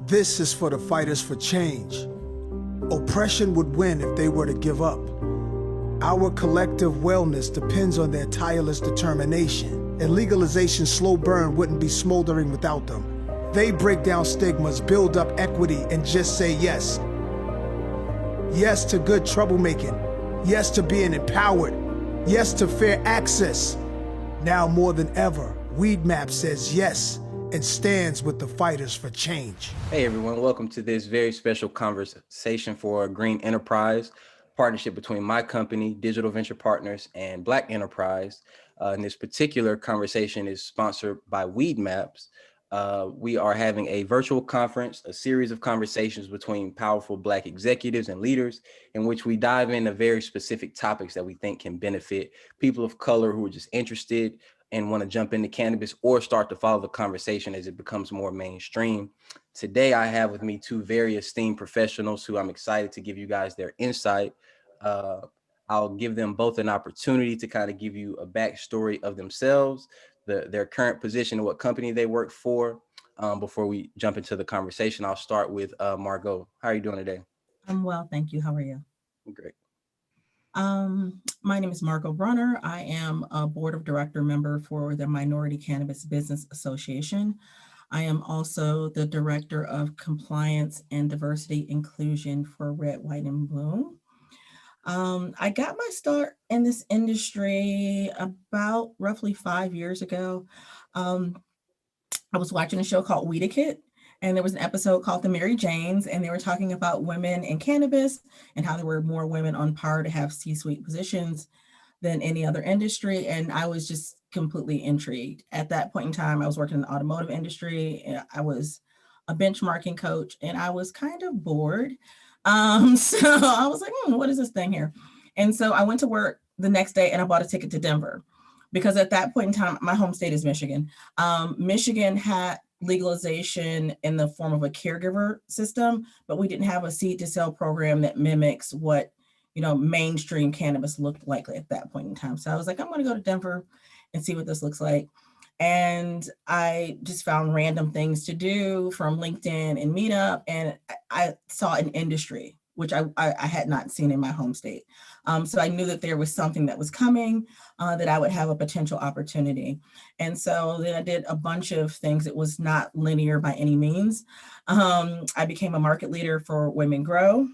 This is for the fighters for change. Oppression would win if they were to give up. Our collective wellness depends on their tireless determination, and legalization's slow burn wouldn't be smoldering without them. They break down stigmas, build up equity, and just say yes. Yes to good troublemaking. Yes to being empowered. Yes to fair access. Now more than ever, Weedmaps says yes and stands with the fighters for change. Hey everyone, welcome to this very special conversation for Green Enterprise, partnership between my company, Digital Venture Partners, and Black Enterprise. And this particular conversation is sponsored by Weedmaps. We are having a virtual conference, a series of conversations between powerful Black executives and leaders in which we dive into very specific topics that we think can benefit people of color who are just interested and want to jump into cannabis or start to follow the conversation as it becomes more mainstream. Today, I have with me two very esteemed professionals who I'm excited to give you guys their insight. I'll give them both an opportunity to kind of give you a backstory of themselves, their current position and what company they work for. Before we jump into the conversation, I'll start with Margeaux. How are you doing today? I'm well, thank you. How are you? Great. My name is Margeaux Bruner. I am a board of director member for the Minority Cannabis Business Association. I am also the director of compliance and diversity inclusion for Red, White, and Blue. I got my start in this industry about roughly 5 years ago. I was watching a show called Weedmaps, and there was an episode called The Mary Janes, and they were talking about women in cannabis and how there were more women on par to have C-suite positions than any other industry. And I was just completely intrigued. At that point in time, I was working in the automotive industry. I was a benchmarking coach, and I was kind of bored. So I was like, what is this thing here? And so I went to work the next day and I bought a ticket to Denver because at that point in time, my home state is Michigan. Michigan had legalization in the form of a caregiver system, but we didn't have a seed to sell program that mimics what, mainstream cannabis looked like at that point in time. So I was like, I'm going to go to Denver and see what this looks like. And I just found random things to do from LinkedIn and Meetup. And I saw an industry, which I had not seen in my home state. So I knew that there was something that was coming, that I would have a potential opportunity. And so then I did a bunch of things. It was not linear by any means. I became a market leader for Women Grow.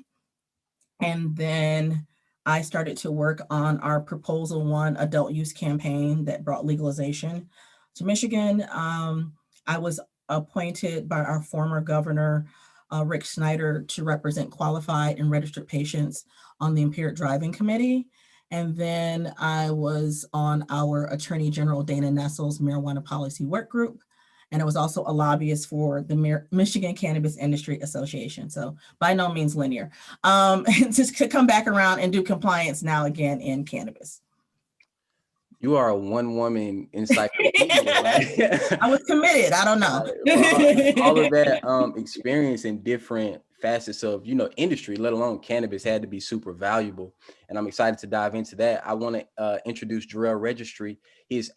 And then I started to work on our Proposal 1 adult use campaign that brought legalization to Michigan. I was appointed by our former governor, Rick Snyder, to represent qualified and registered patients on the Impaired Driving Committee. And then I was on our Attorney General Dana Nessel's Marijuana Policy Work Group. And I was also a lobbyist for the Michigan Cannabis Industry Association. So by no means linear. Just to come back around and do compliance now again in cannabis. You are a one-woman encyclopedia. Right? I was committed. I don't know. All of that experience in different facets of, industry, let alone cannabis, had to be super valuable. And I'm excited to dive into that. I want to introduce Jerel Registre. He's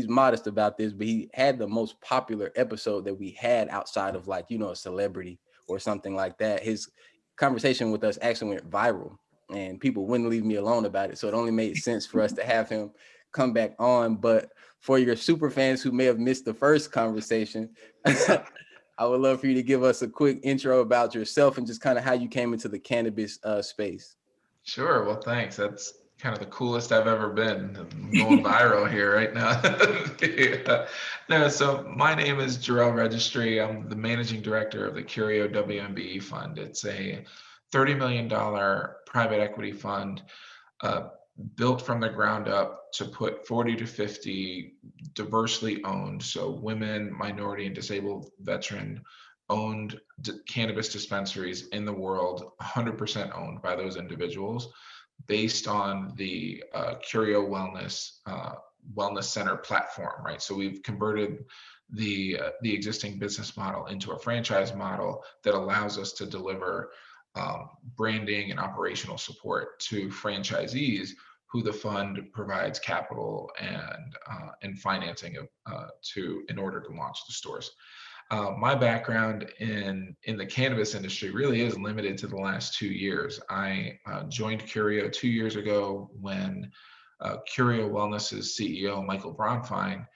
modest about this, but he had the most popular episode that we had outside of a celebrity or something like that. His conversation with us actually went viral. And people wouldn't leave me alone about it. So it only made sense for us to have him come back on. But for your super fans who may have missed the first conversation, I would love for you to give us a quick intro about yourself and just kind of how you came into the cannabis space. Sure. Well, thanks. That's kind of the coolest I've ever been. I'm going viral here right now. Yeah. No, so my name is Jerel Registre. I'm the managing director of the Curio WMBE fund. It's a $30 million private equity fund built from the ground up to put 40 to 50 diversely owned, so women, minority, and disabled veteran owned cannabis dispensaries in the world, 100% owned by those individuals, based on the Curio Wellness Center platform, right? So we've converted the existing business model into a franchise model that allows us to deliver branding and operational support to franchisees who the fund provides capital and financing in order to launch the stores. My background in the cannabis industry really is limited to the last 2 years. I joined Curio 2 years ago when Curio Wellness's CEO, Michael Bronfein,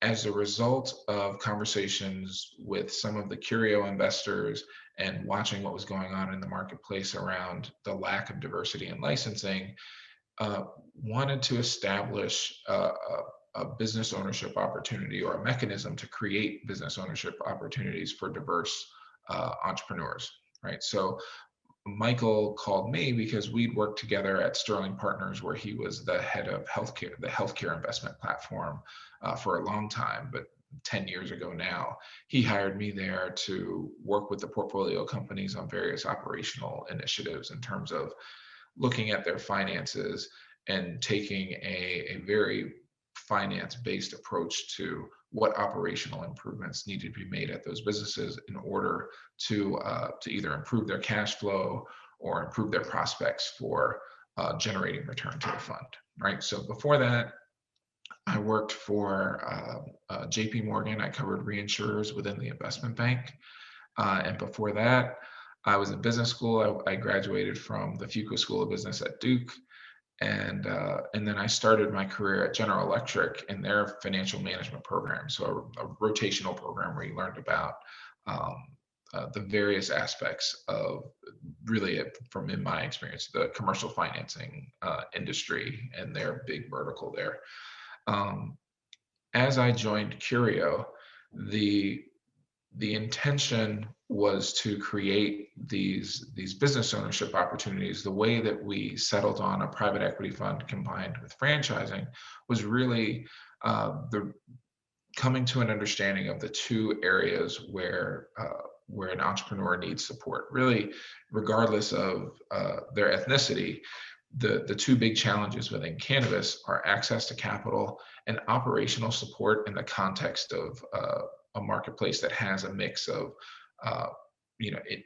as a result of conversations with some of the Curio investors and watching what was going on in the marketplace around the lack of diversity in licensing, wanted to establish a business ownership opportunity or a mechanism to create business ownership opportunities for diverse entrepreneurs, right? So Michael called me because we'd worked together at Sterling Partners, where he was the head of healthcare, the healthcare investment platform for a long time, but 10 years ago now, he hired me there to work with the portfolio companies on various operational initiatives in terms of looking at their finances and taking a very finance-based approach to what operational improvements need to be made at those businesses in order to either improve their cash flow or improve their prospects for generating return to the fund, right? So before that, I worked for JP Morgan. I covered reinsurers within the investment bank. And before that, I was in business school. I graduated from the Fuqua School of Business at Duke. And then I started my career at General Electric in their financial management program. So a rotational program where you learned about the various aspects of really, from in my experience, the commercial financing industry and their big vertical there. As I joined Curio, the intention was to create these business ownership opportunities. The way that we settled on a private equity fund combined with franchising was really the coming to an understanding of the two areas where an entrepreneur needs support. Really, regardless of their ethnicity, the two big challenges within cannabis are access to capital and operational support in the context of a marketplace that has a mix of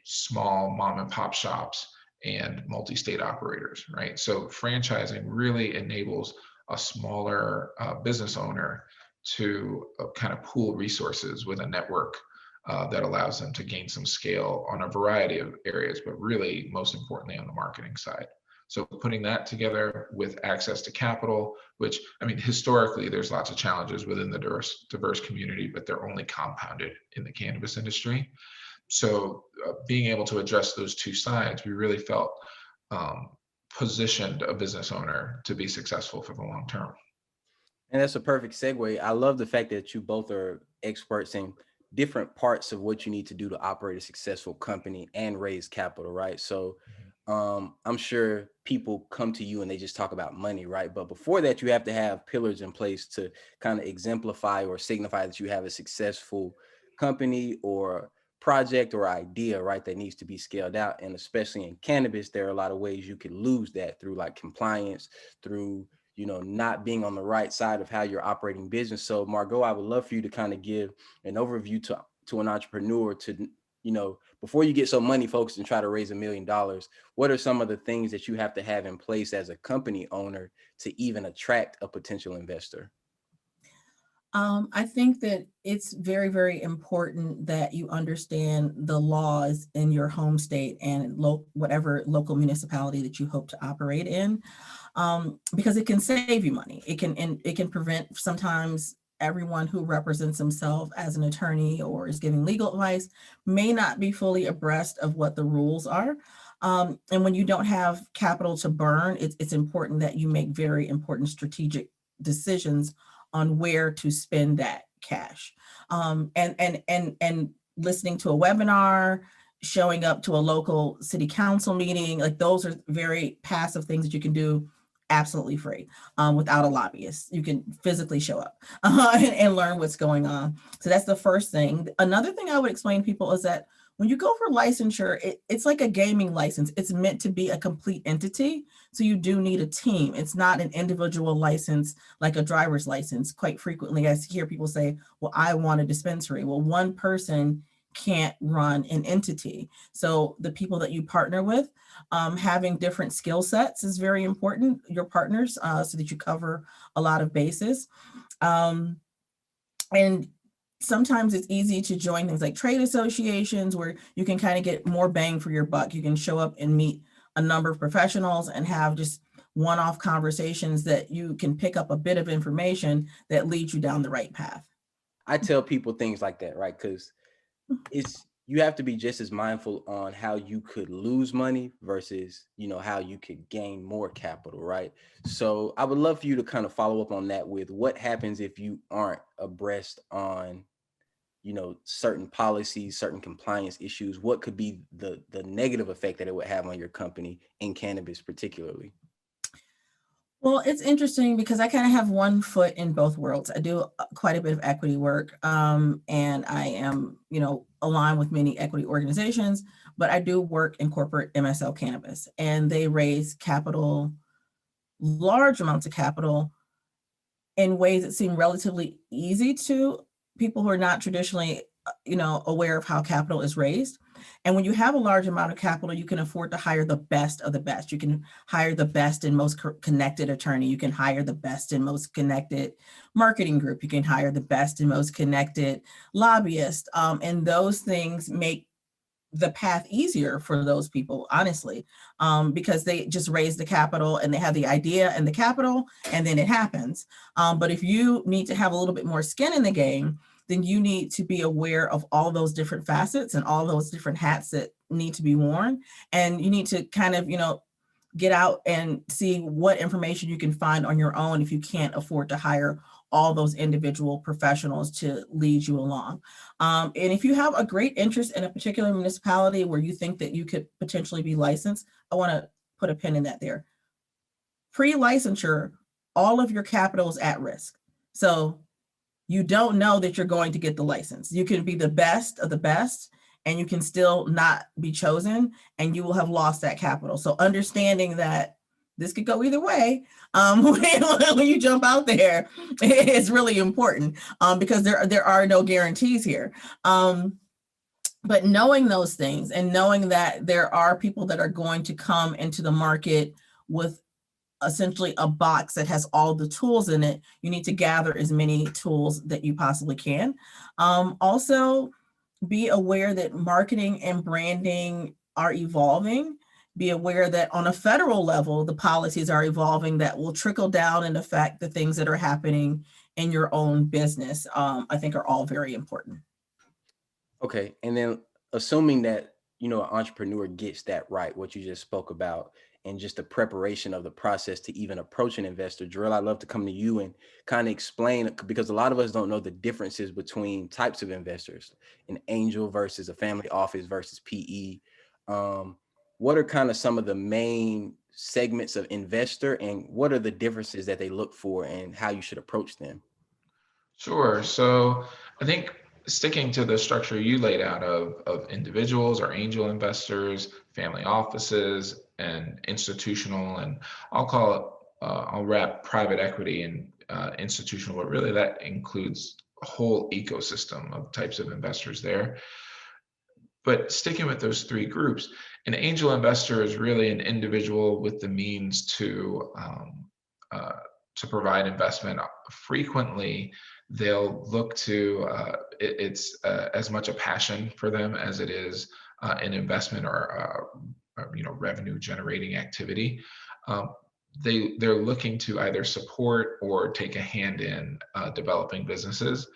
small mom and pop shops and multi-state operators, right? So franchising really enables a smaller business owner to kind of pool resources with a network that allows them to gain some scale on a variety of areas, but really most importantly on the marketing side. So putting that together with access to capital, which, I mean, historically, there's lots of challenges within the diverse community, but they're only compounded in the cannabis industry. So being able to address those two sides, we really felt positioned a business owner to be successful for the long term. And that's a perfect segue. I love the fact that you both are experts in different parts of what you need to do to operate a successful company and raise capital, right? So I'm sure people come to you and they just talk about money, right? But before that, you have to have pillars in place to kind of exemplify or signify that you have a successful company or project or idea, right, that needs to be scaled out. And especially in cannabis, there are a lot of ways you could lose that through like compliance, through not being on the right side of how you're operating business. So Margeaux, I would love for you to kind of give an overview to an entrepreneur to, before you get so money focused and try to raise $1 million, what are some of the things that you have to have in place as a company owner to even attract a potential investor? I think that it's very, very important that you understand the laws in your home state and whatever local municipality that you hope to operate in, because it can save you money. It can prevent sometimes everyone who represents himself as an attorney or is giving legal advice may not be fully abreast of what the rules are. And when you don't have capital to burn, it's important that you make very important strategic decisions on where to spend that cash. And listening to a webinar, showing up to a local city council meeting, like those are very passive things that you can do absolutely free without a lobbyist. You can physically show up and learn what's going on. So that's the first thing. Another thing I would explain to people is that when you go for licensure, it's like a gaming license. It's meant to be a complete entity. So you do need a team. It's not an individual license like a driver's license. Quite frequently, I hear people say, well, I want a dispensary. Well, one person can't run an entity. So the people that you partner with, having different skill sets is very important, your partners, so that you cover a lot of bases. And sometimes it's easy to join things like trade associations where you can kind of get more bang for your buck. You can show up and meet a number of professionals and have just one-off conversations that you can pick up a bit of information that leads you down the right path. I tell people things like that, right? Because you have to be just as mindful on how you could lose money versus, how you could gain more capital, right? So I would love for you to kind of follow up on that with what happens if you aren't abreast on, certain policies, certain compliance issues. What could be the negative effect that it would have on your company in cannabis particularly? Well, it's interesting because I kind of have one foot in both worlds. I do quite a bit of equity work, and I am, aligned with many equity organizations, but I do work in corporate MSL cannabis, and they raise capital, large amounts of capital, in ways that seem relatively easy to people who are not traditionally, aware of how capital is raised. And when you have a large amount of capital, you can afford to hire the best of the best. You can hire the best and most connected attorney. You can hire the best and most connected marketing group. You can hire the best and most connected lobbyist. And those things make the path easier for those people, honestly, because they just raise the capital and they have the idea and the capital, and then it happens. But if you need to have a little bit more skin in the game, then you need to be aware of all those different facets and all those different hats that need to be worn. And you need to kind of, get out and see what information you can find on your own if you can't afford to hire all those individual professionals to lead you along. And if you have a great interest in a particular municipality where you think that you could potentially be licensed, I want to put a pin in that there. Pre-licensure, all of your capital is at risk. So you don't know that you're going to get the license. You can be the best of the best, and you can still not be chosen, and you will have lost that capital. So understanding that this could go either way when you jump out there is really important, because there are no guarantees here. But knowing those things and knowing that there are people that are going to come into the market with essentially a box that has all the tools in it, you need to gather as many tools that you possibly can. Also, be aware that marketing and branding are evolving. Be aware that on a federal level, the policies are evolving that will trickle down and affect the things that are happening in your own business. I think are all very important. Okay. And then assuming that, an entrepreneur gets that right, what you just spoke about, and just the preparation of the process to even approach an investor. Jerel, I'd love to come to you and kind of explain, because a lot of us don't know the differences between types of investors, an angel versus a family office versus PE. What are kind of some of the main segments of investor, and what are the differences that they look for and how you should approach them? Sure. So I think sticking to the structure you laid out of individuals or angel investors, family offices, and institutional, and I'll wrap private equity and institutional, but really that includes a whole ecosystem of types of investors there. But sticking with those three groups, an angel investor is really an individual with the means to provide investment. Frequently, they'll look to it's as much a passion for them as it is an investment or revenue generating activity. They're looking to either support or take a hand in developing businesses.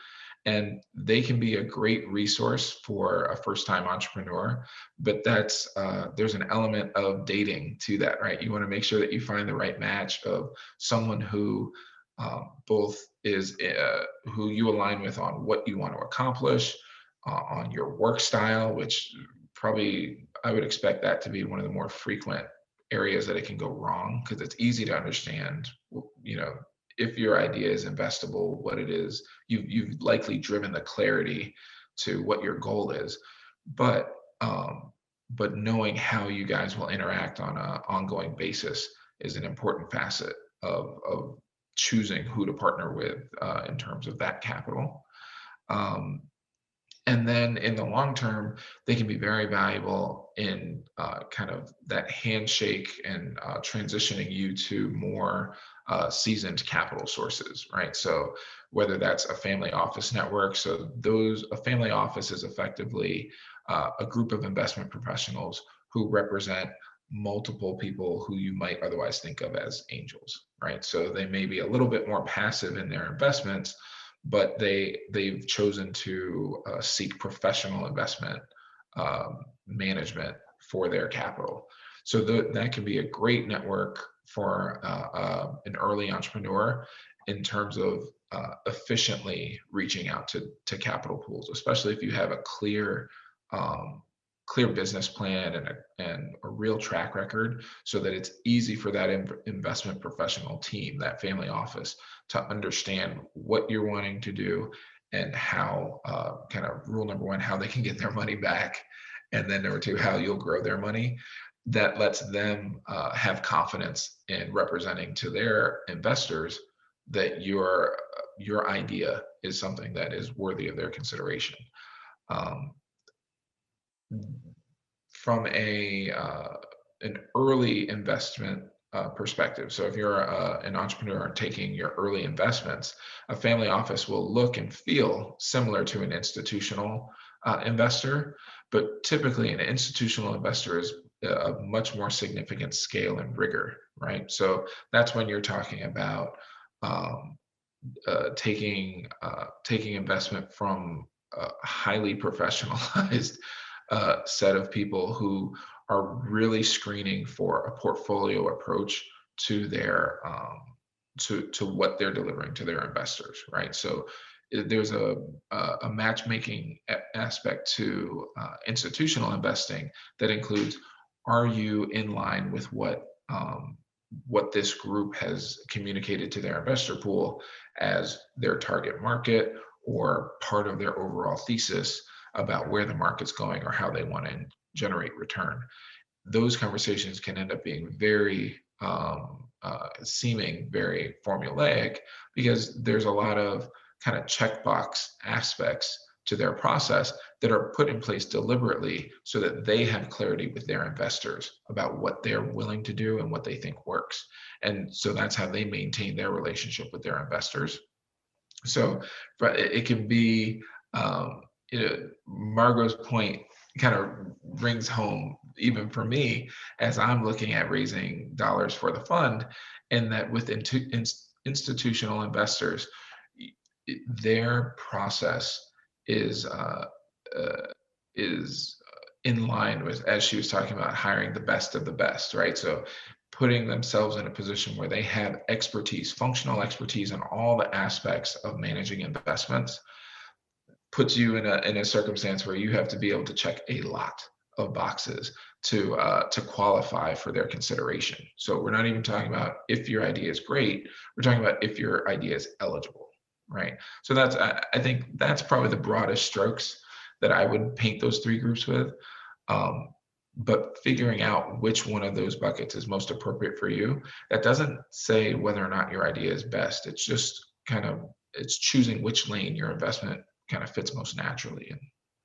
And they can be a great resource for a first-time entrepreneur, but there's an element of dating to that, right? You want to make sure that you find the right match of someone who both is who you align with on what you want to accomplish, on your work style, which probably I would expect that to be one of the more frequent areas that it can go wrong, because it's easy to understand, if your idea is investable, what it is. You've likely driven the clarity to what your goal is, but knowing how you guys will interact on an ongoing basis is an important facet of choosing who to partner with in terms of that capital. And then in the long term, they can be very valuable in kind of that handshake and transitioning you to more seasoned capital sources, right? So whether that's a family office network, so a family office is effectively a group of investment professionals who represent multiple people who you might otherwise think of as angels, right? So they may be a little bit more passive in their investments, but they've chosen to seek professional investment management for their capital. So that can be a great network for an early entrepreneur in terms of efficiently reaching out to capital pools, especially if you have a clear business plan and a real track record, so that it's easy for that investment professional team, that family office, to understand what you're wanting to do and how, kind of rule number one, how they can get their money back, and then number two, how you'll grow their money. That lets them have confidence in representing to their investors that your idea is something that is worthy of their consideration. From an early investment perspective, so if you're an entrepreneur taking your early investments, a family office will look and feel similar to an institutional investor, but typically an institutional investor is a much more significant scale and rigor, right? So that's when you're talking about taking investment from a highly professionalized set of people who are really screening for a portfolio approach to their to what they're delivering to their investors, right? So there's a matchmaking aspect to institutional investing that includes, are you in line with what this group has communicated to their investor pool as their target market, or part of their overall thesis about where the market's going or how they want to generate return. Those conversations can end up being very seeming very formulaic, because there's a lot of kind of checkbox aspects to their process that are put in place deliberately so that they have clarity with their investors about what they're willing to do and what they think works. And so that's how they maintain their relationship with their investors. So it can be, Margaux's point kind of rings home even for me as I'm looking at raising dollars for the fund, and that with institutional investors, their process is in line with, as she was talking about, hiring the best of the best, right? So putting themselves in a position where they have expertise, functional expertise in all the aspects of managing investments, puts you in a circumstance where you have to be able to check a lot of boxes to qualify for their consideration. So we're not even talking about if your idea is great, we're talking about if your idea is eligible, right? So I think that's probably the broadest strokes that I would paint those three groups with. But figuring out which one of those buckets is most appropriate for you, that doesn't say whether or not your idea is best. It's just it's choosing which lane your investment kind of fits most naturally in.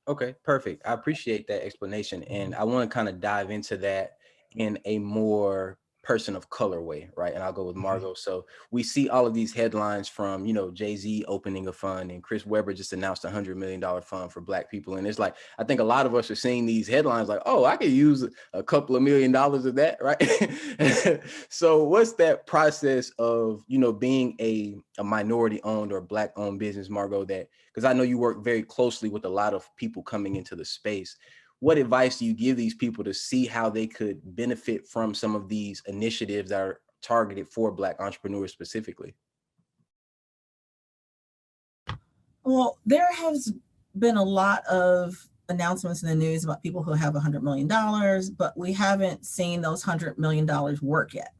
Okay, perfect. I appreciate that explanation. And I want to kind of dive into that in a more person of color way, right? And I'll go with Margeaux. So we see all of these headlines from, Jay-Z opening a fund, and Chris Webber just announced $100 million fund for Black people. And it's like, I think a lot of us are seeing these headlines like, oh, I could use a couple of $1 million of that, right? So what's that process of, being a minority owned or Black owned business, Margeaux, because I know you work very closely with a lot of people coming into the space. What advice do you give these people to see how they could benefit from some of these initiatives that are targeted for Black entrepreneurs specifically? Well, there has been a lot of announcements in the news about people who have $100 million, but we haven't seen those $100 million work yet.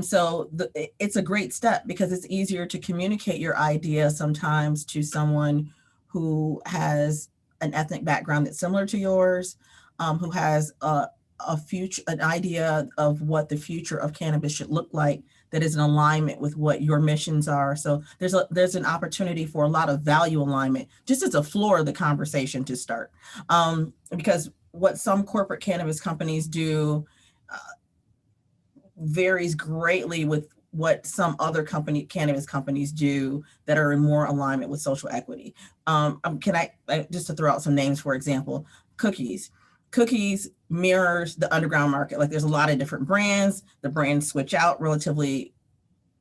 So it's a great step, because it's easier to communicate your idea sometimes to someone who has an ethnic background that's similar to yours, who has an idea of what the future of cannabis should look like that is in alignment with what your missions are. So there's an opportunity for a lot of value alignment, just as a floor of the conversation to start. Because what some corporate cannabis companies do varies greatly with what some other cannabis companies do that are in more alignment with social equity. Just to throw out some names, for example, Cookies. Cookies mirrors the underground market. Like there's a lot of different brands. The brands switch out relatively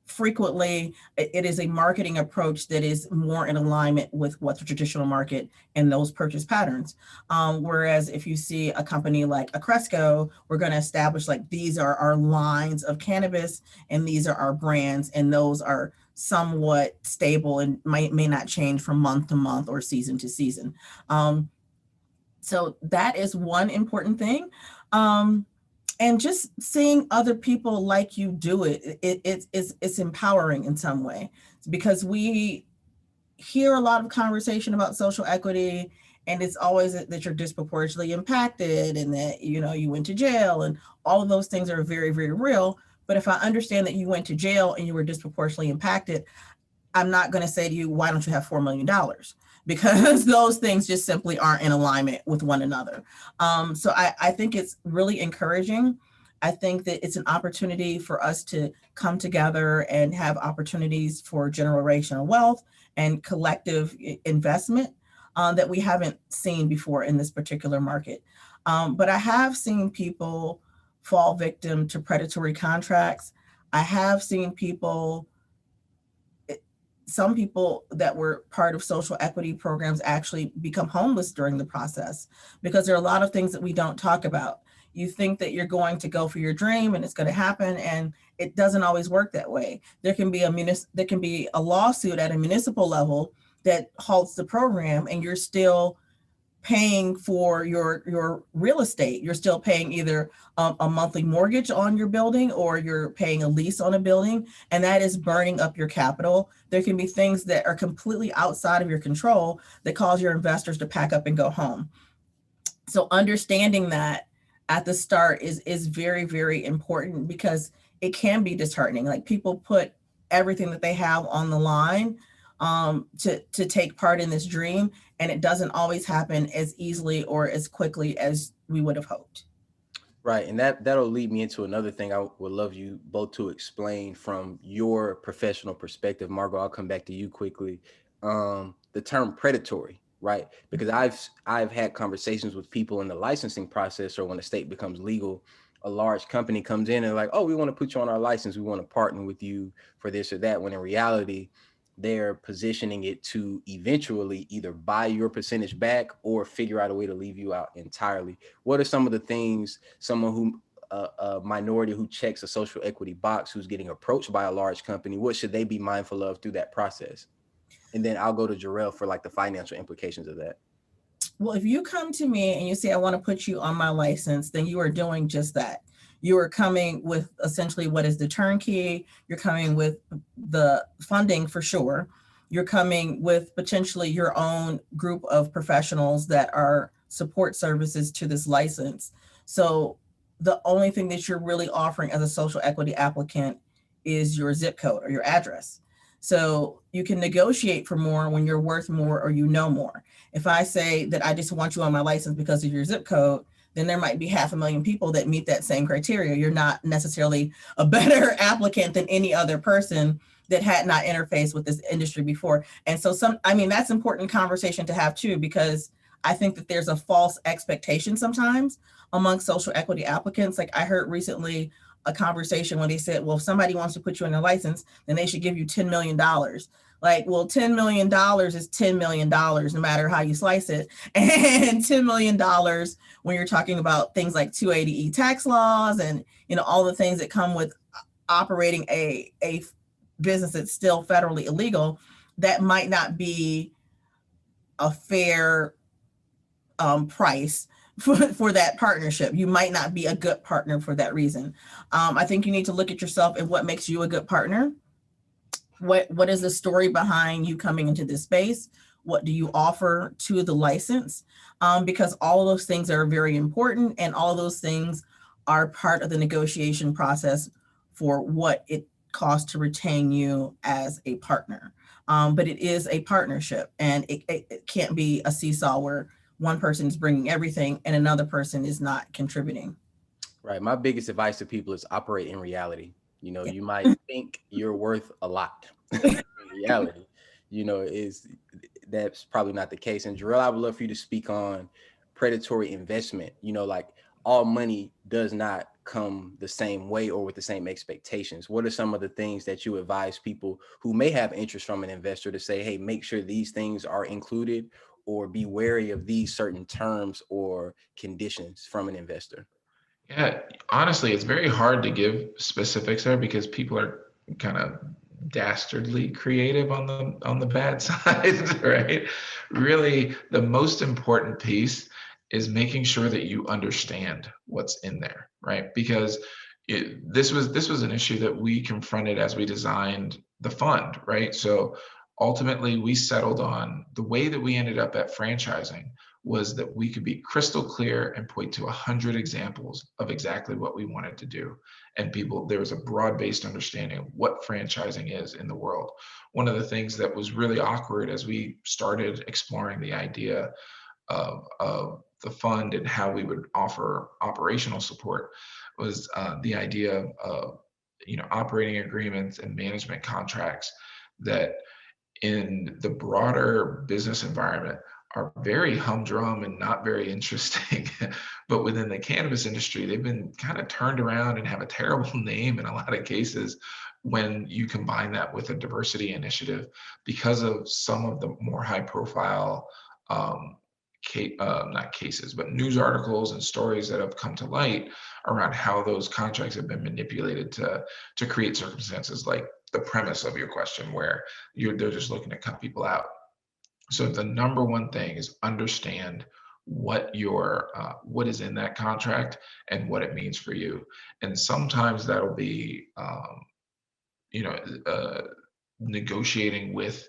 frequently. It is a marketing approach that is more in alignment with what the traditional market and those purchase patterns. Whereas if you see a company like a Cresco, we're going to establish like these are our lines of cannabis and these are our brands, and those are somewhat stable and may not change from month to month or season to season. So that is one important thing. And just seeing other people like you do it's empowering in some way, because we hear a lot of conversation about social equity, and it's always that you're disproportionately impacted and that, you know, you went to jail, and all of those things are very, very real. But if I understand that you went to jail and you were disproportionately impacted, I'm not going to say to you, why don't you have $4 million? Because those things just simply aren't in alignment with one another. So I think it's really encouraging. I think that it's an opportunity for us to come together and have opportunities for generational wealth and collective investment that we haven't seen before in this particular market. But I have seen people fall victim to predatory contracts. I have seen some people that were part of social equity programs actually become homeless during the process, because there are a lot of things that we don't talk about. You think that you're going to go for your dream and it's going to happen, and it doesn't always work that way. There can be a lawsuit at a municipal level that halts the program, and you're still paying for your real estate. You're still paying either a monthly mortgage on your building, or you're paying a lease on a building, and that is burning up your capital. There can be things that are completely outside of your control that cause your investors to pack up and go home. So understanding that at the start is very, very important, because it can be disheartening. Like, people put everything that they have on the line to take part in this dream, and it doesn't always happen as easily or as quickly as we would have hoped. Right, and that'll lead me into another thing I would love you both to explain from your professional perspective. Margeaux, I'll come back to you quickly. The term predatory, right? Because I've had conversations with people in the licensing process, or when the state becomes legal, a large company comes in and like, oh, we want to put you on our license, we want to partner with you for this or that, when in reality, they're positioning it to eventually either buy your percentage back or figure out a way to leave you out entirely. What are some of the things someone who, a minority who checks a social equity box, who's getting approached by a large company, what should they be mindful of through that process? And then I'll go to Jerel for like the financial implications of that. Well, if you come to me and you say, I want to put you on my license, then you are doing just that. You are coming with essentially what is the turnkey. You're coming with the funding for sure. You're coming with potentially your own group of professionals that are support services to this license. So the only thing that you're really offering as a social equity applicant is your zip code or your address. So you can negotiate for more when you're worth more or you know more. If I say that I just want you on my license because of your zip code, then there might be 500,000 people that meet that same criteria. You're not necessarily a better applicant than any other person that had not interfaced with this industry before. And so that's important conversation to have too, because I think that there's a false expectation sometimes among social equity applicants. Like, I heard recently a conversation when they said, well, if somebody wants to put you on a license, then they should give you $10 million. Like, well, $10 million is $10 million, no matter how you slice it. And $10 million, when you're talking about things like 280E tax laws and, all the things that come with operating a business that's still federally illegal, that might not be a fair price for that partnership. You might not be a good partner for that reason. I think you need to look at yourself and what makes you a good partner. What is the story behind you coming into this space? What do you offer to the license? Because all of those things are very important, and all of those things are part of the negotiation process for what it costs to retain you as a partner. But it is a partnership, and it can't be a seesaw where one person is bringing everything and another person is not contributing. Right. My biggest advice to people is operate in reality. Yeah. You might think you're worth a lot. In reality, is that's probably not the case. And Jerel, I would love for you to speak on predatory investment. Like all money does not come the same way or with the same expectations. What are some of the things that you advise people who may have interest from an investor to say, hey, make sure these things are included, or be wary of these certain terms or conditions from an investor? Yeah, honestly, it's very hard to give specifics there because people are kind of dastardly creative on the bad side, right? Really, the most important piece is making sure that you understand what's in there, right? Because this was an issue that we confronted as we designed the fund, right? So ultimately, we settled on the way that we ended up at franchising was that we could be crystal clear and point to 100 examples of exactly what we wanted to do. And there was a broad-based understanding of what franchising is in the world. One of the things that was really awkward as we started exploring the idea of the fund and how we would offer operational support was the idea of operating agreements and management contracts that in the broader business environment are very humdrum and not very interesting. But within the cannabis industry, they've been kind of turned around and have a terrible name in a lot of cases when you combine that with a diversity initiative because of some of the more high profile, not cases, but news articles and stories that have come to light around how those contracts have been manipulated to create circumstances like the premise of your question where they're just looking to cut people out. So the number one thing is understand what is in that contract and what it means for you. And sometimes that'll be negotiating with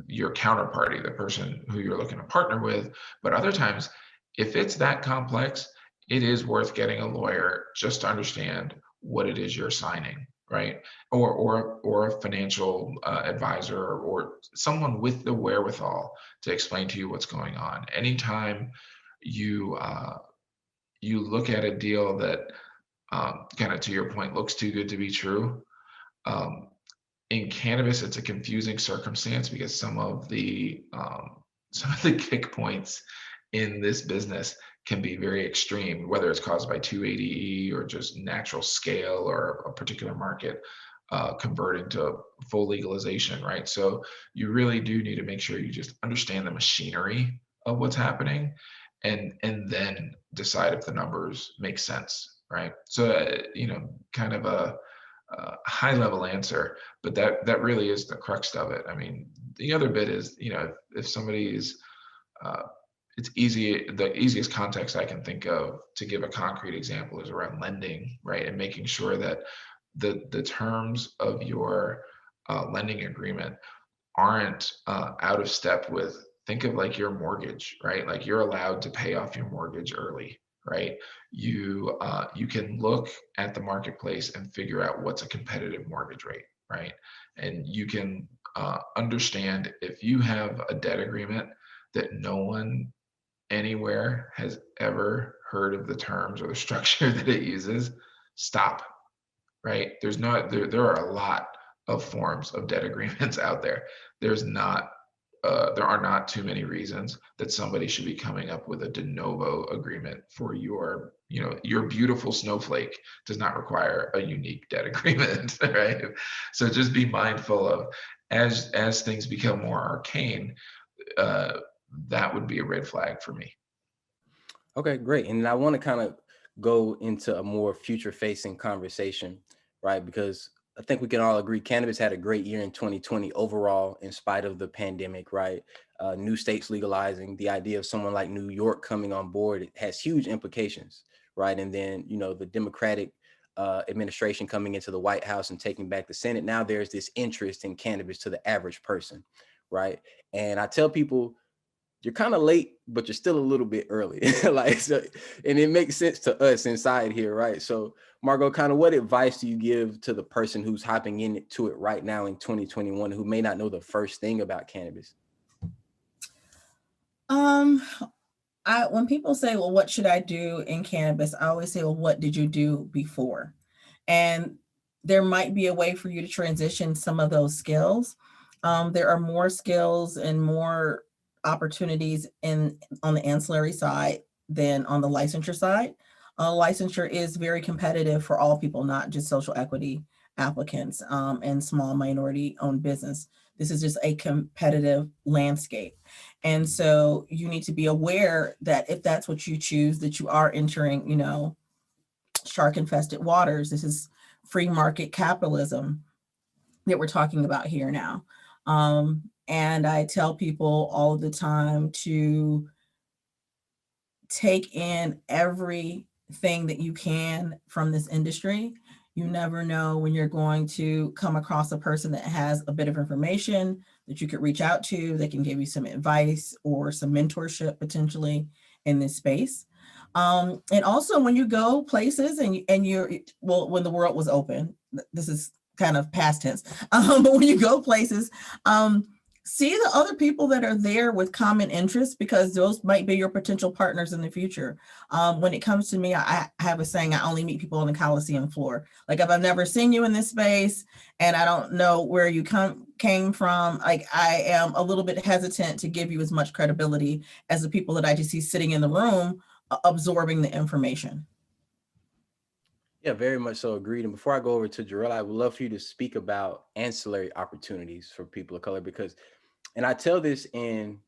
your counterparty, the person who you're looking to partner with. But other times, if it's that complex, it is worth getting a lawyer just to understand what it is you're signing, right? Or a financial advisor or someone with the wherewithal to explain to you what's going on. Anytime you look at a deal that kind of to your point looks too good to be true. In cannabis, it's a confusing circumstance because some of the kick points in this business can be very extreme, whether it's caused by 280E or just natural scale or a particular market converting to full legalization, right? So you really do need to make sure you just understand the machinery of what's happening and then decide if the numbers make sense, right? So, kind of a high level answer, but that really is the crux of it. I mean, the other bit is, if somebody is, it's easy. The easiest context I can think of to give a concrete example is around lending, right? And making sure that the terms of your lending agreement aren't out of step with, think of like your mortgage, right? Like you're allowed to pay off your mortgage early, right? You can look at the marketplace and figure out what's a competitive mortgage rate, right? And you can understand if you have a debt agreement that no one anywhere has ever heard of the terms or the structure that it uses, stop, right? There are a lot of forms of debt agreements out there. There are not too many reasons that somebody should be coming up with a de novo agreement for your beautiful snowflake does not require a unique debt agreement, right? So just be mindful of as things become more arcane, that would be a red flag for me. Okay, great. And I want to kind of go into a more future facing conversation, right? Because I think we can all agree cannabis had a great year in 2020 overall, in spite of the pandemic, right? New states legalizing, the idea of someone like New York coming on board, it has huge implications, right? And then, the Democratic administration coming into the White House and taking back the Senate. Now there's this interest in cannabis to the average person, right? And I tell people, you're kind of late, but you're still a little bit early. And it makes sense to us inside here, right? So Margeaux, kind of what advice do you give to the person who's hopping into it right now in 2021, who may not know the first thing about cannabis? When people say, well, what should I do in cannabis? I always say, well, what did you do before? And there might be a way for you to transition some of those skills. There are more skills and more opportunities on the ancillary side than on the licensure side. Licensure is very competitive for all people, not just social equity applicants and small minority-owned business. This is just a competitive landscape. And so you need to be aware that if that's what you choose, that you are entering, shark-infested waters. This is free market capitalism that we're talking about here now. And I tell people all the time to take in everything that you can from this industry. You never know when you're going to come across a person that has a bit of information that you could reach out to, that can give you some advice or some mentorship potentially in this space. And also when you go places and you're, well, when the world was open, this is kind of past tense, but when you go places, see the other people that are there with common interests, because those might be your potential partners in the future. When it comes to me, I have a saying, I only meet people on the Coliseum floor. Like if I've never seen you in this space and I don't know where you came from, like I am a little bit hesitant to give you as much credibility as the people that I just see sitting in the room absorbing the information. Yeah, very much so agreed. And before I go over to Jerel, I would love for you to speak about ancillary opportunities for people of color, because, and I tell this in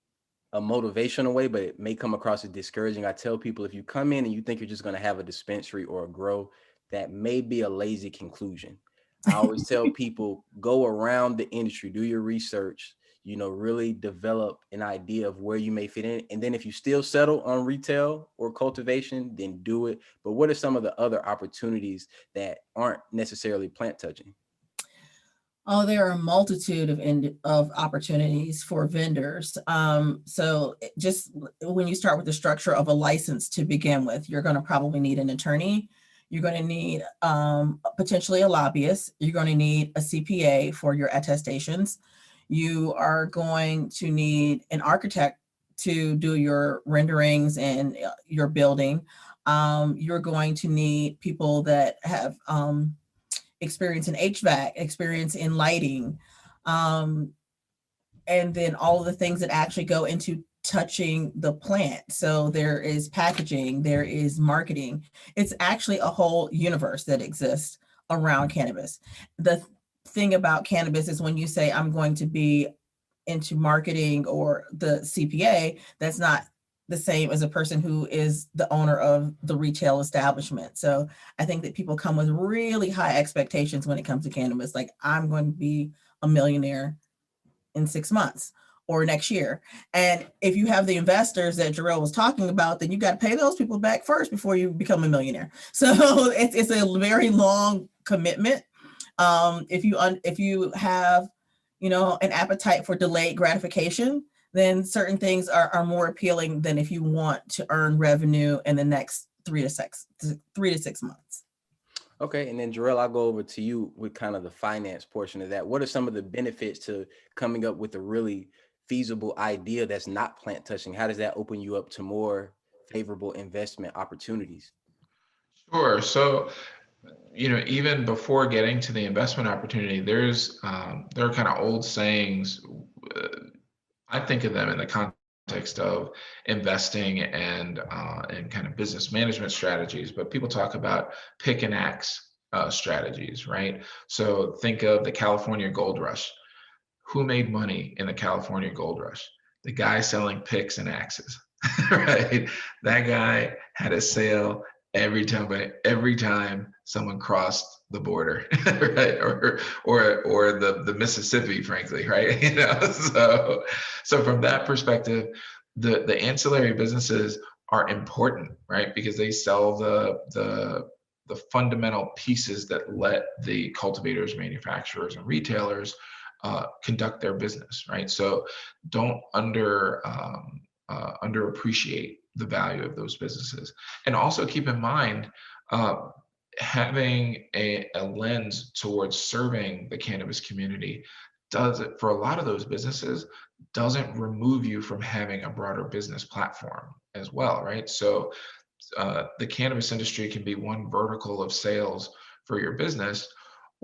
a motivational way, but it may come across as discouraging. I tell people, if you come in and you think you're just going to have a dispensary or a grow, that may be a lazy conclusion. I always tell people, go around the industry, do your research, really develop an idea of where you may fit in. And then if you still settle on retail or cultivation, then do it. But what are some of the other opportunities that aren't necessarily plant touching? Oh, there are a multitude of opportunities for vendors. So just when you start with the structure of a license to begin with, you're going to probably need an attorney. You're going to need potentially a lobbyist. You're going to need a CPA for your attestations. You are going to need an architect to do your renderings and your building. You're going to need people that have experience in HVAC, experience in lighting, and then all of the things that actually go into touching the plant. So there is packaging, there is marketing. It's actually a whole universe that exists around cannabis. The thing about cannabis is when you say I'm going to be into marketing or the CPA, that's not the same as a person who is the owner of the retail establishment. So I think that people come with really high expectations when it comes to cannabis. Like I'm going to be a millionaire in 6 months or next year. And if you have the investors that Jerel was talking about, then you got to pay those people back first before you become a millionaire. So it's a very long commitment. If you have, an appetite for delayed gratification, then certain things are more appealing than if you want to earn revenue in the next 3 to 6 months. Okay, and then Jerel, I'll go over to you with kind of the finance portion of that. What are some of the benefits to coming up with a really feasible idea that's not plant touching? How does that open you up to more favorable investment opportunities? Sure. So, even before getting to the investment opportunity, there are kind of old sayings. I think of them in the context of investing and kind of business management strategies, but people talk about pick and axe strategies, right? So think of the California gold rush. Who made money in the California gold rush? The guy selling picks and axes, right? That guy had a sale every time someone crossed the border, right? Or the Mississippi, frankly, right? So from that perspective, the ancillary businesses are important, right? Because they sell the fundamental pieces that let the cultivators, manufacturers, and retailers conduct their business, right? So don't underappreciate the value of those businesses. And also keep in mind, having a lens towards serving the cannabis community for a lot of those businesses, doesn't remove you from having a broader business platform as well, right? So the cannabis industry can be one vertical of sales for your business,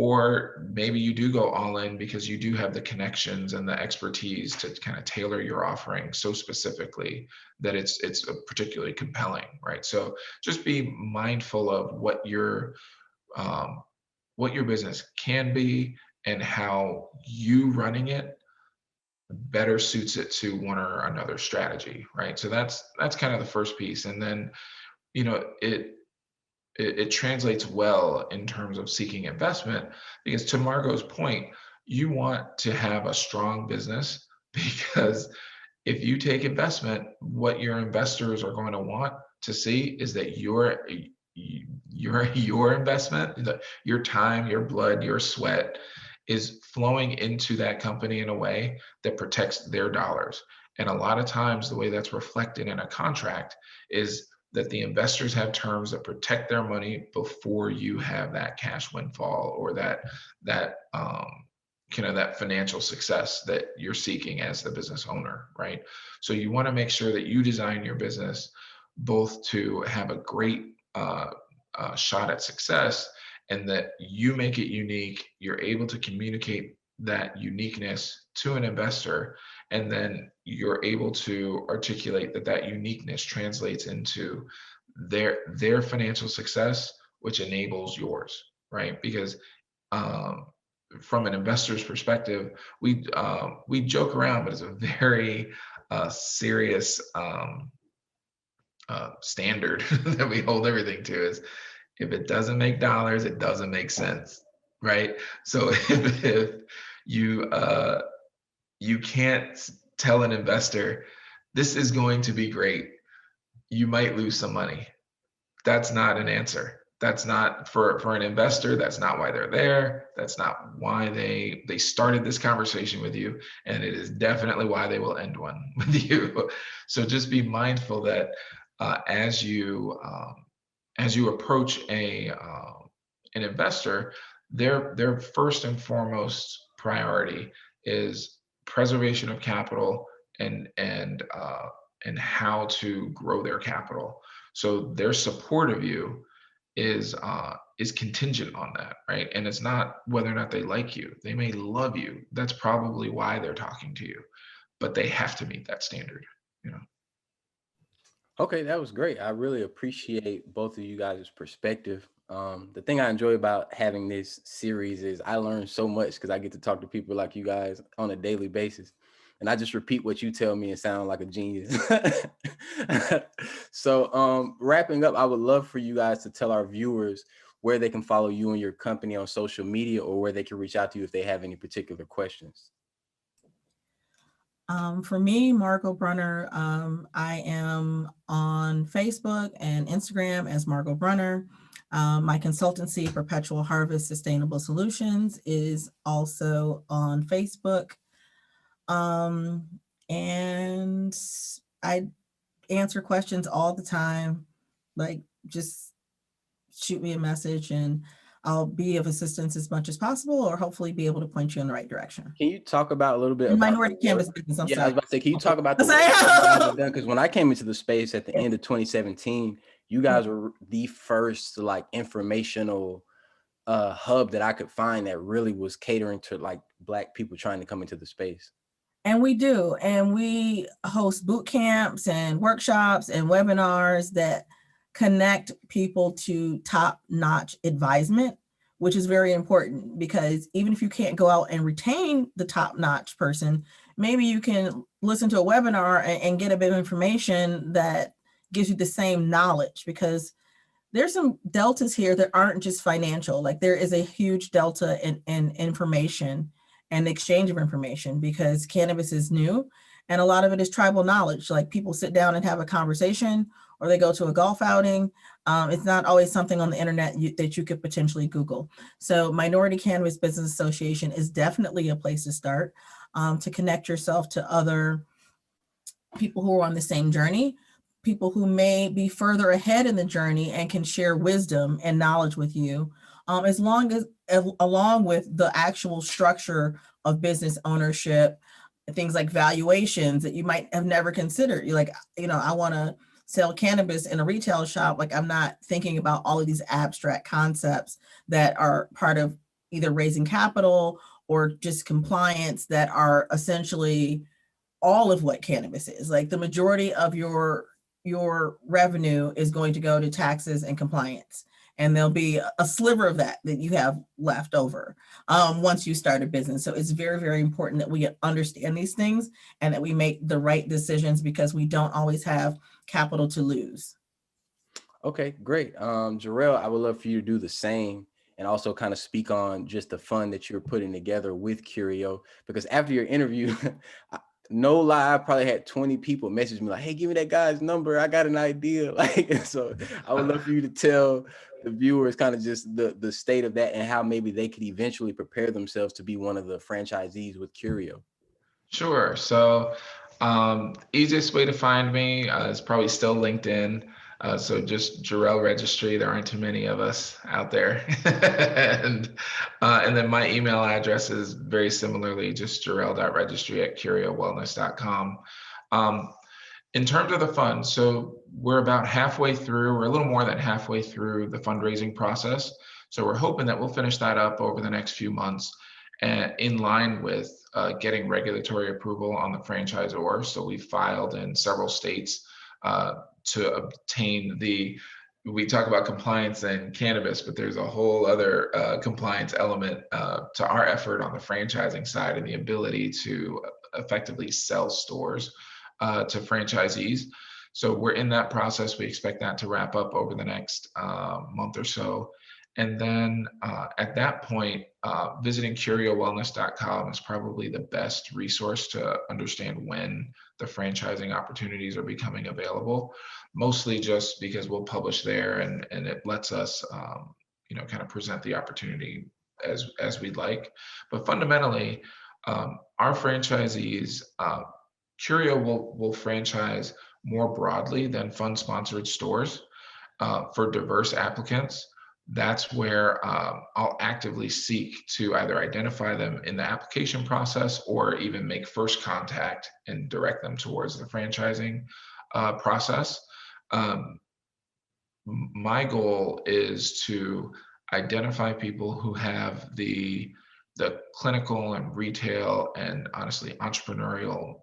Or maybe you do go all in because you do have the connections and the expertise to kind of tailor your offering so specifically that it's particularly compelling, right? So just be mindful of what your business can be and how you running it better suits it to one or another strategy, right? So that's kind of the first piece. And then, you know, it translates well in terms of seeking investment, because to Margot's point, you want to have a strong business, because if you take investment, what your investors are going to want to see is that your investment, your time, your blood, your sweat is flowing into that company in a way that protects their dollars. And a lot of times the way that's reflected in a contract is that the investors have terms that protect their money before you have that cash windfall or that financial success that you're seeking as the business owner, right? So you want to make sure that you design your business both to have a great shot at success, and that you make it unique. You're able to communicate that uniqueness to an investor, and then you're able to articulate that uniqueness translates into their financial success, which enables yours, right? Because from an investor's perspective, we joke around, but it's a very serious standard that we hold everything to, is if it doesn't make dollars, it doesn't make sense, right? So if you can't tell an investor this is going to be great, you might lose some money. That's not an answer. That's not for an investor. That's not why they're there. That's not why they started this conversation with you, and it is definitely why they will end one with you. So just be mindful that as you approach an investor, their first and foremost priority is preservation of capital and how to grow their capital. So their support of you is contingent on that, right? And it's not whether or not they like you. They may love you. That's probably why they're talking to you, but they have to meet that standard, you know. Okay, that was great. I really appreciate both of you guys' perspective. The thing I enjoy about having this series is I learn so much because I get to talk to people like you guys on a daily basis. And I just repeat what you tell me and sound like a genius. So wrapping up, I would love for you guys to tell our viewers where they can follow you and your company on social media, or where they can reach out to you if they have any particular questions. For me, Margeaux Bruner, I am on Facebook and Instagram as Margeaux Bruner. My consultancy, Perpetual Harvest Sustainable Solutions, is also on Facebook. And I answer questions all the time. Like, just shoot me a message and I'll be of assistance as much as possible, or hopefully be able to point you in the right direction. Can you talk about a little bit about minority cannabis business? I was about to say, can you talk about the work Sorry. you guys have done? Because when I came into the space at the end of 2017, you guys were the first like informational hub that I could find that really was catering to like Black people trying to come into the space. And we do. And we host boot camps and workshops and webinars that connect people to top-notch advisement, which is very important, because even if you can't go out and retain the top-notch person, maybe you can listen to a webinar and get a bit of information that gives you the same knowledge, because there's some deltas here that aren't just financial. Like, there is a huge delta in information and exchange of information, because cannabis is new and a lot of it is tribal knowledge. Like, people sit down and have a conversation, or they go to a golf outing. It's not always something on the internet that you could potentially Google. So Minority Cannabis Business Association is definitely a place to start, to connect yourself to other people who are on the same journey, people who may be further ahead in the journey and can share wisdom and knowledge with you, along with the actual structure of business ownership, things like valuations that you might have never considered. You're like, I want to sell cannabis in a retail shop. Like, I'm not thinking about all of these abstract concepts that are part of either raising capital or just compliance that are essentially all of what cannabis is. Like the majority of your revenue is going to go to taxes and compliance. And there'll be a sliver of that you have left over once you start a business. So it's very, very important that we understand these things and that we make the right decisions because we don't always have capital to lose. Okay, great. Jerel, I would love for you to do the same and also kind of speak on just the fund that you're putting together with Curio, because after your interview, no lie, I probably had 20 people message me like, hey, give me that guy's number. I got an idea. Like, so I would love for you to tell the viewers kind of just the state of that and how maybe they could eventually prepare themselves to be one of the franchisees with Curio. Sure. So easiest way to find me is probably still LinkedIn. So just Jerel Registry. There aren't too many of us out there. And then my email address is very similarly just jerel.registry@curiowellness.com. In terms of the fund, so we're about halfway through, we're a little more than halfway through the fundraising process. So we're hoping that we'll finish that up over the next few months and in line with getting regulatory approval on the franchisor. So we filed in several states to obtain we talk about compliance and cannabis, but there's a whole other compliance element to our effort on the franchising side and the ability to effectively sell stores to franchisees. So we're in that process. We expect that to wrap up over the next month or so. And then at that point, visiting CurioWellness.com is probably the best resource to understand when the franchising opportunities are becoming available, mostly just because we'll publish there and it lets us, kind of present the opportunity as we'd like. But fundamentally, our franchisees, Curio will franchise more broadly than fund-sponsored stores for diverse applicants. That's where I'll actively seek to either identify them in the application process or even make first contact and direct them towards the franchising process. My goal is to identify people who have the clinical and retail and honestly entrepreneurial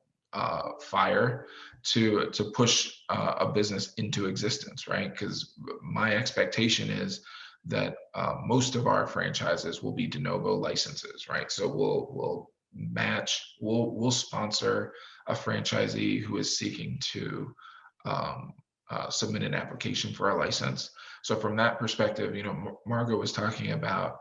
fire to push a business into existence, right? Because my expectation is that most of our franchises will be de novo licenses, right? So we'll sponsor a franchisee who is seeking to submit an application for a license. So from that perspective, Margeaux was talking about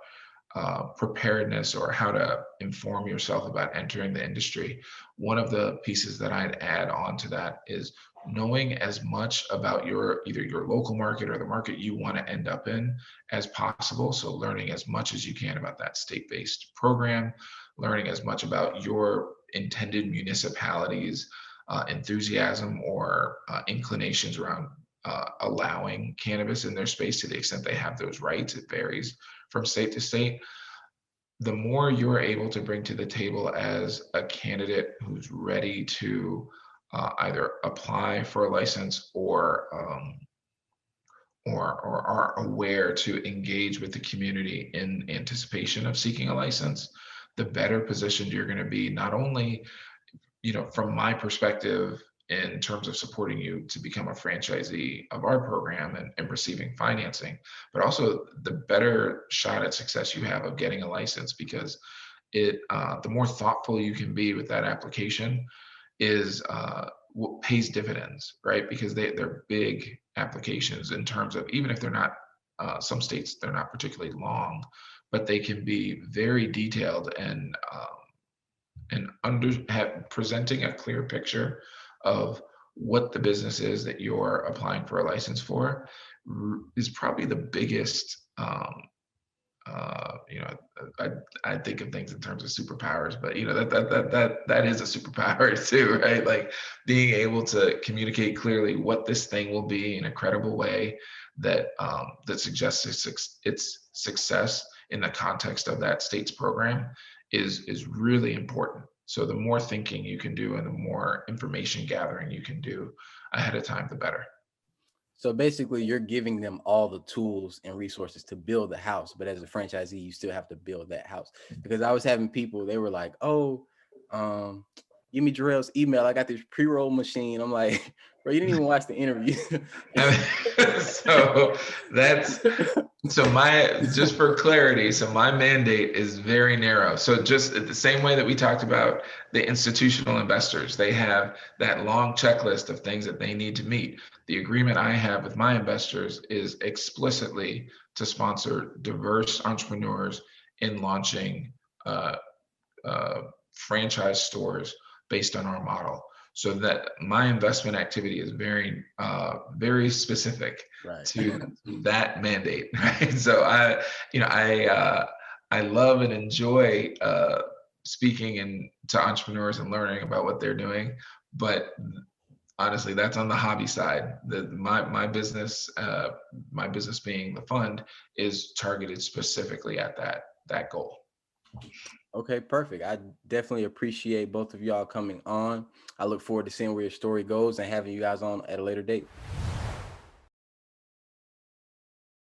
preparedness or how to inform yourself about entering the industry. One of the pieces that I'd add on to that is knowing as much about either your local market or the market you want to end up in as possible. So learning as much as you can about that state-based program, learning as much about your intended municipalities' enthusiasm or inclinations around allowing cannabis in their space to the extent they have those rights. It varies from state to state. The more you're able to bring to the table as a candidate who's ready to either apply for a license or are aware to engage with the community in anticipation of seeking a license, the better positioned you're going to be, not only from my perspective in terms of supporting you to become a franchisee of our program and receiving financing, but also the better shot at success you have of getting a license, because the more thoughtful you can be with that application is what pays dividends, right? Because they're big applications in terms of, even if they're not, some states, they're not particularly long, but they can be very detailed and presenting a clear picture of what the business is that you're applying for a license for is probably the biggest, I think of things in terms of superpowers, but that is a superpower too, right? Like being able to communicate clearly what this thing will be in a credible way that suggests its success in the context of that state's program is really important. So the more thinking you can do and the more information gathering you can do ahead of time, the better. So basically, you're giving them all the tools and resources to build the house, but as a franchisee, you still have to build that house. Because I was having people, they were like, "Oh, give me Jerel's email. I got this pre-roll machine." I'm like, "Bro, you didn't even watch the interview." So that's just for clarity, so my mandate is very narrow. So just the same way that we talked about the institutional investors, they have that long checklist of things that they need to meet. The agreement I have with my investors is explicitly to sponsor diverse entrepreneurs in launching franchise stores based on our model. So that my investment activity is very specific Right. to that mandate, right? So I love and enjoy speaking to entrepreneurs and learning about what they're doing, but honestly, that's on the hobby side. My business being the fund is targeted specifically at that goal. Okay, perfect. I definitely appreciate both of y'all coming on. I look forward to seeing where your story goes and having you guys on at a later date.